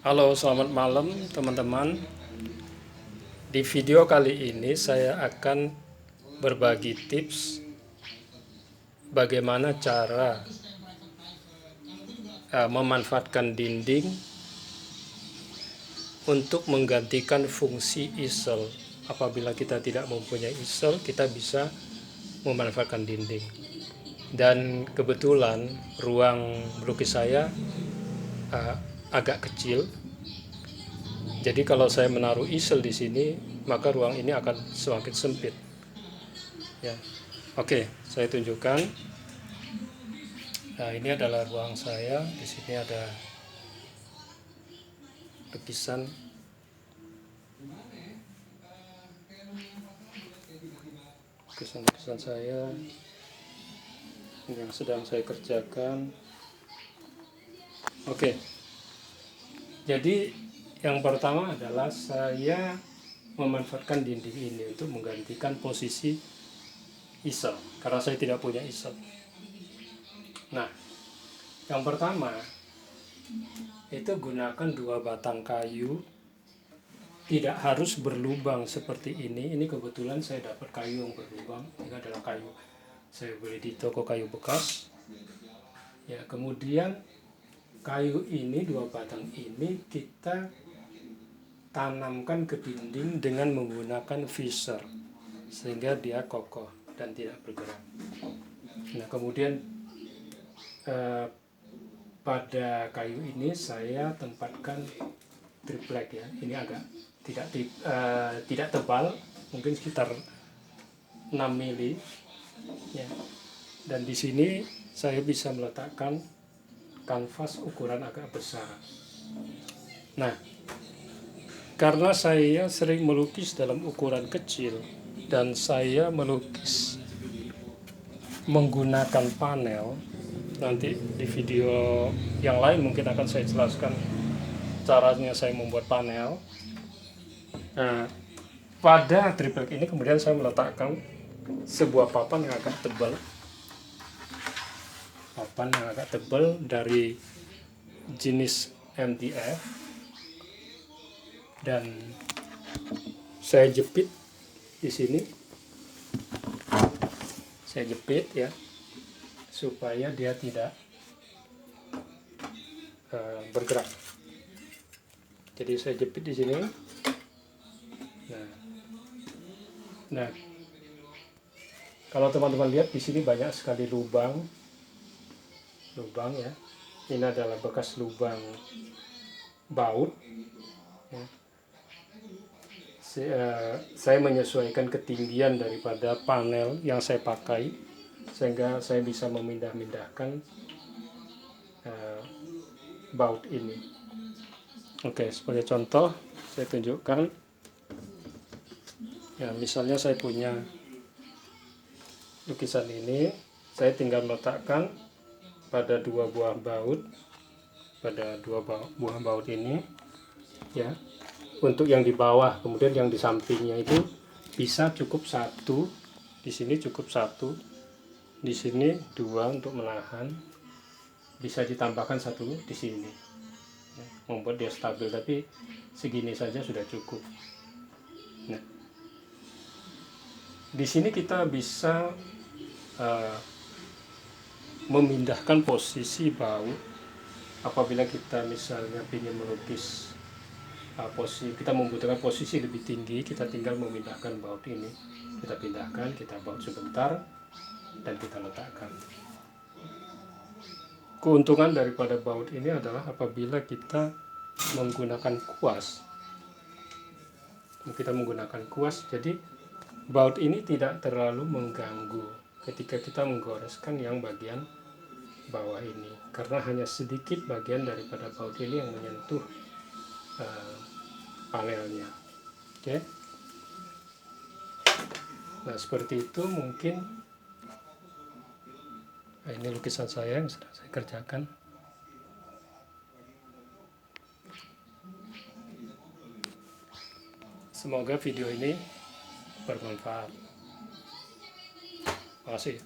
Halo, selamat malam teman-teman. Di video kali ini saya akan berbagi tips bagaimana cara memanfaatkan dinding untuk menggantikan fungsi easel. Apabila kita tidak mempunyai easel, kita bisa memanfaatkan dinding. Dan kebetulan ruang melukis saya agak kecil. Jadi kalau saya menaruh easel di sini, maka ruang ini akan semakin sempit. Ya, oke, saya tunjukkan. Nah, ini adalah ruang saya. Di sini ada lukisan. Lukisan saya yang sedang saya kerjakan. Oke. Jadi yang pertama adalah saya memanfaatkan dinding ini untuk menggantikan posisi easel karena saya tidak punya easel. Nah, yang pertama itu gunakan 2 batang kayu, tidak harus berlubang seperti ini. Ini kebetulan saya dapat kayu yang berlubang. Ini adalah kayu saya beli di toko kayu bekas. Ya, kemudian kayu ini, 2 batang ini kita tanamkan ke dinding dengan menggunakan visor sehingga dia kokoh dan tidak bergerak. Nah, kemudian pada kayu ini saya tempatkan triplek ya. Ini agak tidak tebal, mungkin sekitar 6 mili ya. Dan di sini saya bisa meletakkan kanvas ukuran agak besar. Nah, karena saya sering melukis dalam ukuran kecil dan saya melukis menggunakan panel, nanti di video yang lain mungkin akan saya jelaskan caranya saya membuat panel. Nah, pada triplek ini kemudian saya meletakkan sebuah papan yang agak tebal dari jenis MDF, dan saya jepit di sini. Saya jepit ya supaya dia tidak bergerak. Jadi saya jepit di sini. Nah, kalau teman-teman lihat di sini banyak sekali lubang ya. Ini adalah bekas lubang baut. Ya. Saya menyesuaikan ketinggian daripada panel yang saya pakai sehingga saya bisa memindahkan baut ini. Oke, sebagai contoh saya tunjukkan ya, misalnya saya punya lukisan ini, saya tinggal meletakkan pada 2 buah baut, ini ya. Untuk yang di bawah, kemudian yang di sampingnya itu bisa cukup 1, di sini cukup 1, di sini 2 untuk menahan, bisa ditambahkan 1 di sini ya, membuat dia stabil, tapi segini saja sudah cukup. Nah, di sini kita bisa memindahkan posisi baut apabila kita misalnya ingin melukis kita membutuhkan posisi lebih tinggi, kita tinggal memindahkan baut ini, kita pindahkan, kita baut sebentar dan kita letakkan. Keuntungan daripada baut ini adalah apabila kita menggunakan kuas, jadi baut ini tidak terlalu mengganggu ketika kita menggoreskan yang bagian bawah ini, karena hanya sedikit bagian daripada baut ini yang menyentuh panelnya. Oke. Nah, seperti itu mungkin. Nah, ini lukisan saya yang sedang saya kerjakan. Semoga video ini bermanfaat. Terima kasih.